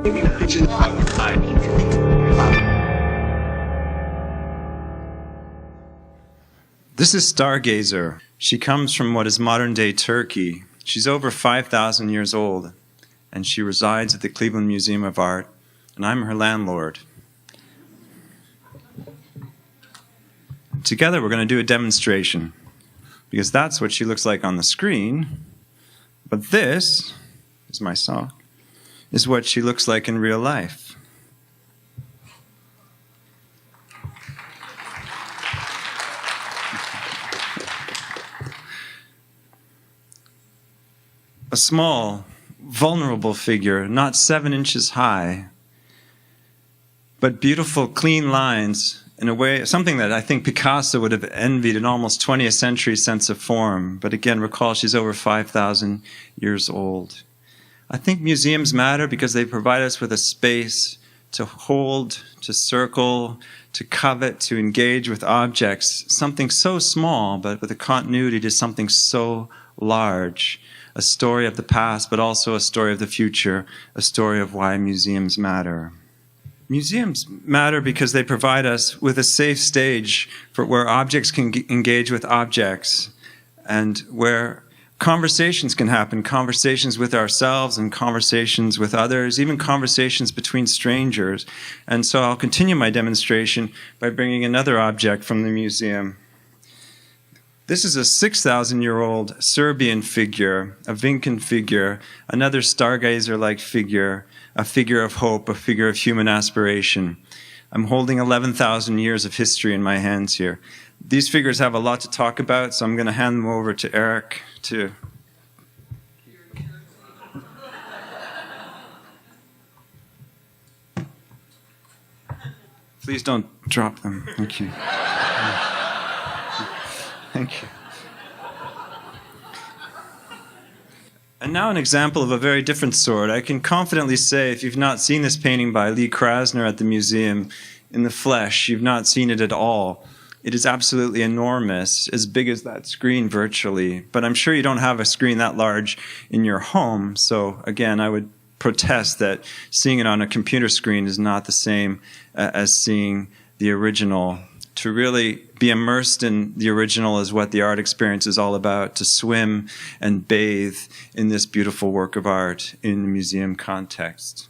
This is Stargazer. She comes from what is modern-day Turkey. She's over 5,000 years old, and she resides at the Cleveland Museum of Art, and I'm her landlord. Together we're going to do a demonstration, because that's what she looks like on the screen, but this is my sock, is what she looks like in real life. A small, vulnerable figure, not 7 inches high, but beautiful, clean lines in a way, something that I think Picasso would have envied, an almost 20th century sense of form. But again, recall she's over 5,000 years old. I think museums matter because they provide us with a space to hold, to circle, to covet, to engage with objects, something so small, but with a continuity to something so large. A story of the past, but also a story of the future, a story of why museums matter. Museums matter because they provide us with a safe stage for where objects can engage with objects and where conversations can happen, conversations with ourselves and conversations with others, even conversations between strangers. And so I'll continue my demonstration by bringing another object from the museum. This is a 6,000-year-old Serbian figure, a Vincan figure, another stargazer-like figure, a figure of hope, a figure of human aspiration. I'm holding 11,000 years of history in my hands here. These figures have a lot to talk about, so I'm going to hand them over to Eric to... Please don't drop them. Thank you. Thank you. And now an example of a very different sort. I can confidently say, if you've not seen this painting by Lee Krasner at the museum in the flesh, you've not seen it at all. It is absolutely enormous, as big as that screen virtually. But I'm sure you don't have a screen that large in your home. So again, I would protest that seeing it on a computer screen is not the same as seeing the original. To really be immersed in the original is what the art experience is all about, to swim and bathe in this beautiful work of art in the museum context.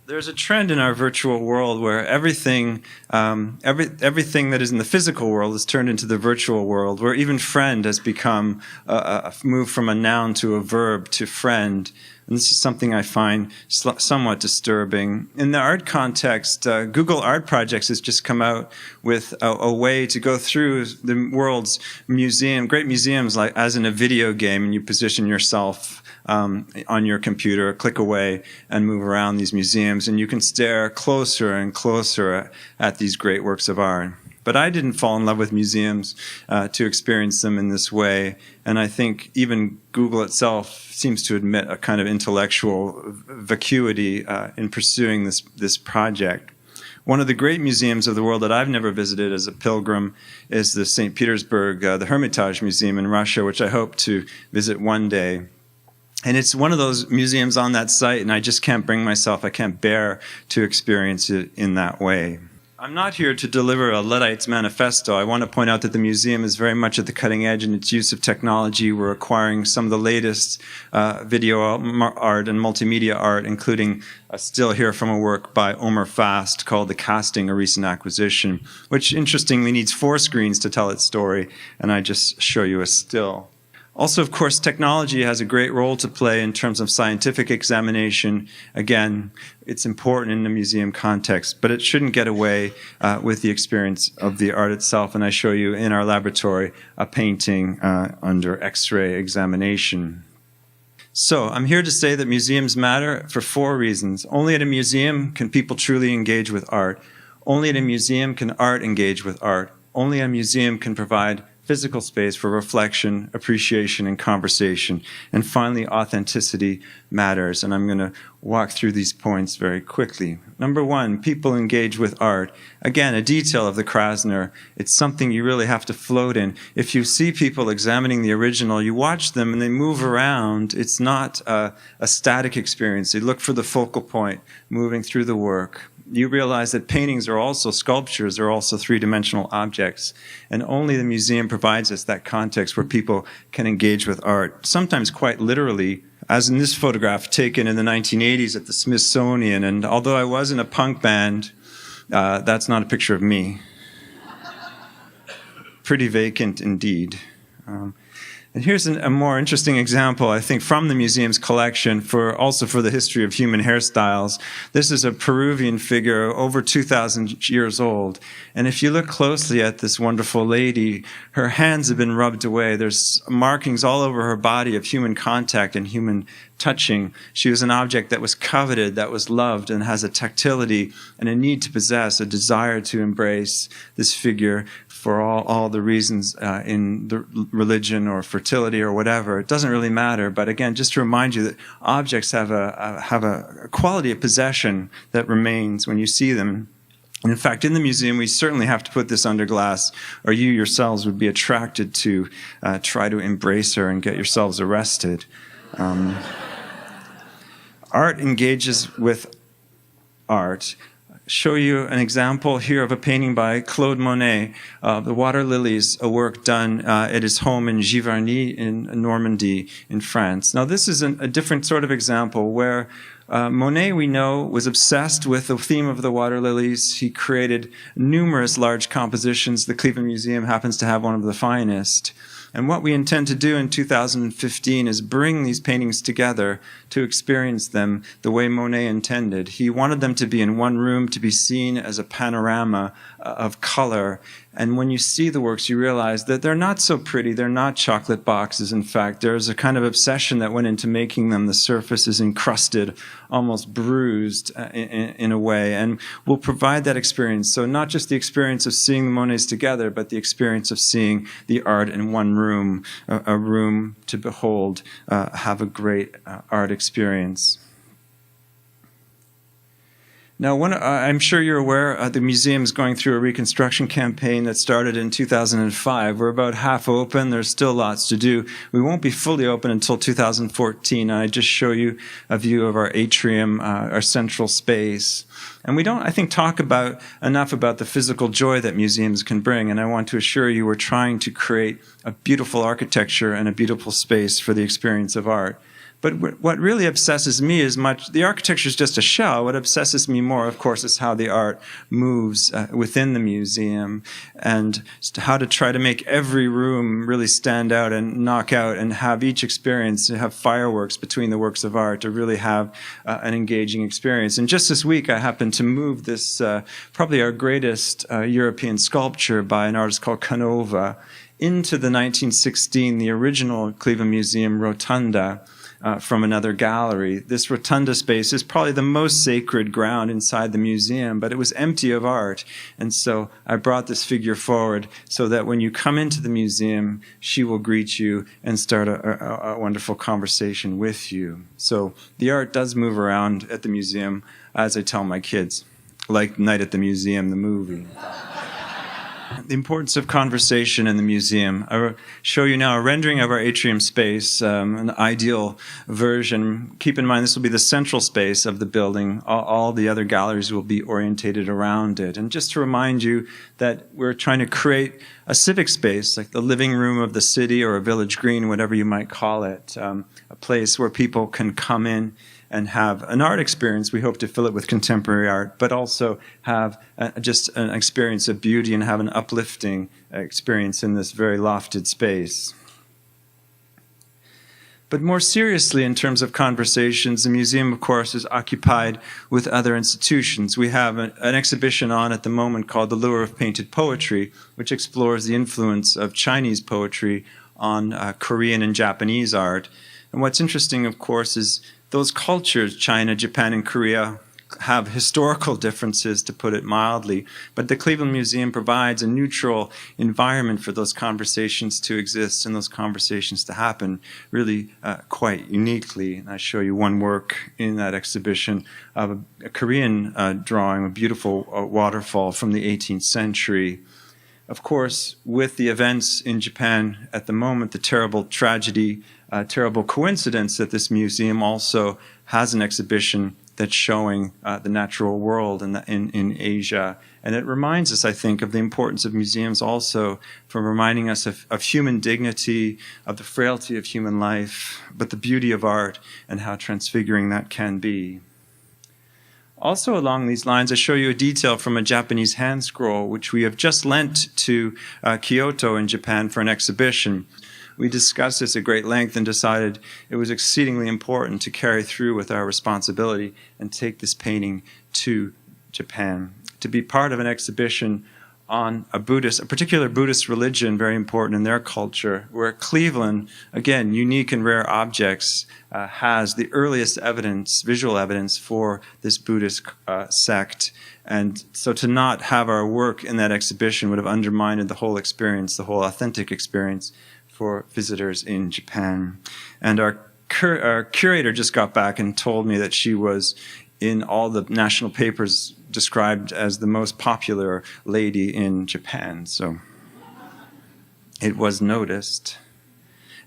There's a trend in our virtual world where everything that is in the physical world is turned into the virtual world, where even friend has become moved from a noun to a verb to friend. And this is something I find somewhat disturbing. In the art context, Google Art Projects has just come out with a way to go through the world's great museums, like as in a video game, and you position yourself on your computer, click away, and move around these museums, and you can stare closer and closer at these great works of art. But I didn't fall in love with museums to experience them in this way, and I think even Google itself seems to admit a kind of intellectual vacuity in pursuing this project. One of the great museums of the world that I've never visited as a pilgrim is the St. Petersburg, the Hermitage Museum in Russia, which I hope to visit one day. And it's one of those museums on that site, and I just can't bring myself, I can't bear to experience it in that way. I'm not here to deliver a Luddite's manifesto. I want to point out that the museum is very much at the cutting edge in its use of technology. We're acquiring some of the latest video art and multimedia art, including a still here from a work by Omer Fast called The Casting, a Recent Acquisition, which interestingly needs 4 screens to tell its story, and I just show you a still. Also, of course, technology has a great role to play in terms of scientific examination. Again, it's important in the museum context, but it shouldn't get away with the experience of the art itself. And I show you in our laboratory a painting under X-ray examination. So I'm here to say that museums matter for 4 reasons. Only at a museum can people truly engage with art. Only at a museum can art engage with art. Only a museum can provide physical space for reflection, appreciation, and conversation. And finally, authenticity matters. And I'm going to walk through these points very quickly. Number one, people engage with art. Again, a detail of the Krasner. It's something you really have to float in. If you see people examining the original, you watch them and they move around. It's not a static experience. You look for the focal point moving through the work. You realize that paintings are also sculptures, are also three-dimensional objects. And only the museum provides us that context where people can engage with art, sometimes quite literally, as in this photograph taken in the 1980s at the Smithsonian. And although I was in a punk band, that's not a picture of me. Pretty vacant indeed. And here's a more interesting example, I think, from the museum's collection, also for the history of human hairstyles. This is a Peruvian figure over 2,000 years old. And if you look closely at this wonderful lady, her hands have been rubbed away. There's markings all over her body of human contact and human touching. She was an object that was coveted, that was loved, and has a tactility and a need to possess, a desire to embrace this figure for all the reasons in the religion or fertility or whatever. It doesn't really matter, but again, just to remind you that objects have a quality of possession that remains when you see them. And in fact, in the museum, we certainly have to put this under glass, or you yourselves would be attracted to try to embrace her and get yourselves arrested. Art engages with art. Show you an example here of a painting by Claude Monet, The Water Lilies, a work done at his home in Giverny in Normandy in France. Now this is a different sort of example where Monet, we know, was obsessed with the theme of the water lilies. He created numerous large compositions. The Cleveland Museum happens to have one of the finest. And what we intend to do in 2015 is bring these paintings together to experience them the way Monet intended. He wanted them to be in one room, to be seen as a panorama of color. And when you see the works, you realize that they're not so pretty. They're not chocolate boxes. In fact, there's a kind of obsession that went into making them. The surface is encrusted, almost bruised in a way. And we'll provide that experience. So not just the experience of seeing the Monets together, but the experience of seeing the art in one room, a room to behold, have a great art experience. Now, I'm sure you're aware the museum is going through a reconstruction campaign that started in 2005. We're about half open. There's still lots to do. We won't be fully open until 2014. I just show you a view of our atrium, our central space. And we don't, I think, talk enough about the physical joy that museums can bring. And I want to assure you we're trying to create a beautiful architecture and a beautiful space for the experience of art. But what really obsesses me is the architecture is just a shell. What obsesses me more, of course, is how the art moves within the museum and how to try to make every room really stand out and knock out and have each experience, to have fireworks between the works of art, to really have an engaging experience. And just this week, I happened to move this, probably our greatest European sculpture by an artist called Canova, into the 1916, the original Cleveland Museum rotunda. From another gallery. This rotunda space is probably the most sacred ground inside the museum, but it was empty of art. And so I brought this figure forward so that when you come into the museum, she will greet you and start a wonderful conversation with you. So the art does move around at the museum, as I tell my kids, like Night at the Museum, the movie. The importance of conversation in the museum. I will show you now a rendering of our atrium space, an ideal version. Keep in mind this will be the central space of the building. All the other galleries will be orientated around it. And just to remind you that we're trying to create a civic space, like the living room of the city or a village green, whatever you might call it, a place where people can come in and have an art experience. We hope to fill it with contemporary art, but also have just an experience of beauty and have an uplifting experience in this very lofted space. But more seriously, in terms of conversations, the museum, of course, is occupied with other institutions. We have an exhibition on at the moment called The Lure of Painted Poetry, which explores the influence of Chinese poetry on Korean and Japanese art. And what's interesting, of course, is those cultures, China, Japan, and Korea, have historical differences, to put it mildly, but the Cleveland Museum provides a neutral environment for those conversations to exist and those conversations to happen really quite uniquely. And I show you one work in that exhibition of a Korean drawing, a beautiful waterfall from the 18th century. Of course, with the events in Japan at the moment, the terrible tragedy, terrible coincidence that this museum also has an exhibition that's showing the natural world in Asia. And it reminds us, I think, of the importance of museums also for reminding us of human dignity, of the frailty of human life, but the beauty of art and how transfiguring that can be. Also along these lines, I show you a detail from a Japanese handscroll, which we have just lent to Kyoto in Japan for an exhibition. We discussed this at great length and decided it was exceedingly important to carry through with our responsibility and take this painting to Japan, to be part of an exhibition on a particular Buddhist religion, very important in their culture, where Cleveland, again, unique and rare objects, has the earliest evidence, visual evidence for this Buddhist sect. And so to not have our work in that exhibition would have undermined the whole experience, the whole authentic experience for visitors in Japan. And our curator just got back and told me that she was in all the national papers described as the most popular lady in Japan. So it was noticed.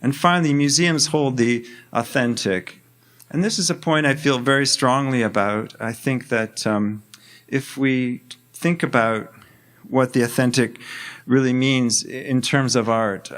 And finally, museums hold the authentic. And this is a point I feel very strongly about. I think that if we think about what the authentic really means in terms of art,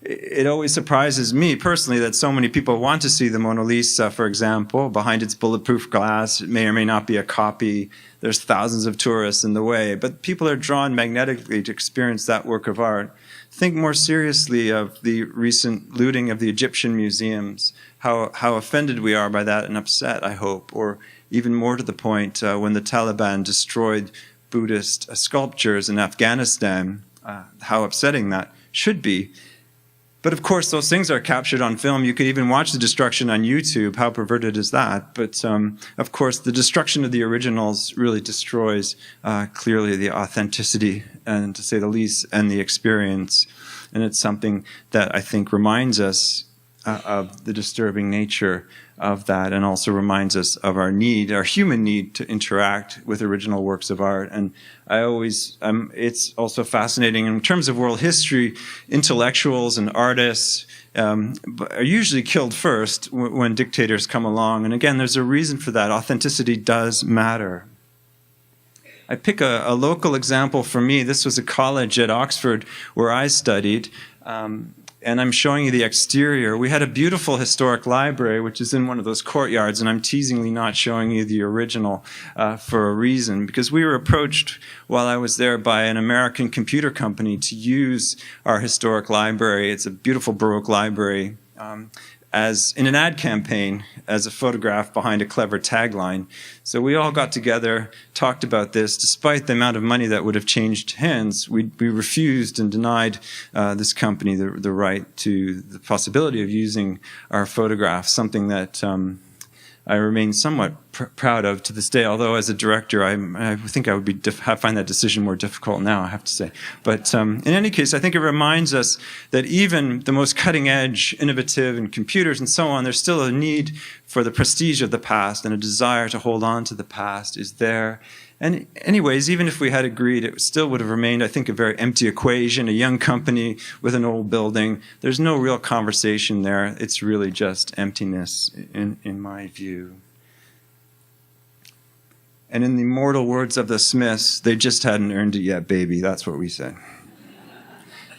it always surprises me personally that so many people want to see the Mona Lisa, for example, behind its bulletproof glass. It may or may not be a copy. There's thousands of tourists in the way, but people are drawn magnetically to experience that work of art. Think more seriously of the recent looting of the Egyptian museums, how offended we are by that and upset, I hope, or even more to the point, when the Taliban destroyed Buddhist sculptures in Afghanistan, how upsetting that should be. But of course, those things are captured on film. You could even watch the destruction on YouTube. How perverted is that? But of course, the destruction of the originals really destroys clearly the authenticity, and to say the least, and the experience. And it's something that I think reminds us of the disturbing nature of that, and also reminds us of our need, our human need to interact with original works of art. And I always, it's also fascinating in terms of world history, intellectuals and artists are usually killed first when dictators come along. And again, there's a reason for that. Authenticity does matter. I pick a local example for me. This was a college at Oxford where I studied. And I'm showing you the exterior. We had a beautiful historic library, which is in one of those courtyards, and I'm teasingly not showing you the original for a reason, because we were approached while I was there by an American computer company to use our historic library. It's a beautiful Baroque library, as in an ad campaign, as a photograph behind a clever tagline. So we all got together, talked about this. Despite the amount of money that would have changed hands, we refused and denied this company the right to the possibility of using our photograph, something that I remain somewhat proud of to this day, although as a director, I think I would find that decision more difficult now, I have to say. But in any case, I think it reminds us that even the most cutting-edge, innovative, and computers and so on, there's still a need for the prestige of the past, and a desire to hold on to the past is there. And anyways, even if we had agreed, it still would have remained, I think, a very empty equation, a young company with an old building. There's no real conversation there. It's really just emptiness, in my view. And in the immortal words of the Smiths, they just hadn't earned it yet, baby. That's what we said.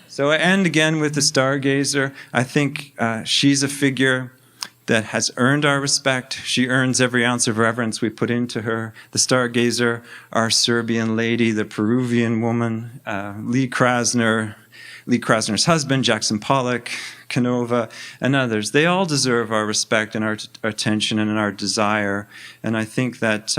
So I end again with the Stargazer. I think she's a figure that has earned our respect. She earns every ounce of reverence we put into her. The Stargazer, our Serbian lady, the Peruvian woman, Lee Krasner's husband, Jackson Pollock, Canova, and others. They all deserve our respect and our attention and our desire. And I think that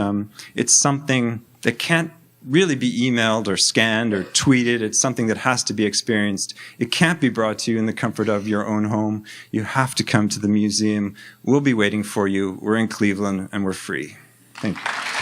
it's something that can't really be emailed or scanned or tweeted. It's something that has to be experienced. It can't be brought to you in the comfort of your own home. You have to come to the museum. We'll be waiting for you. We're in Cleveland and we're free. Thank you.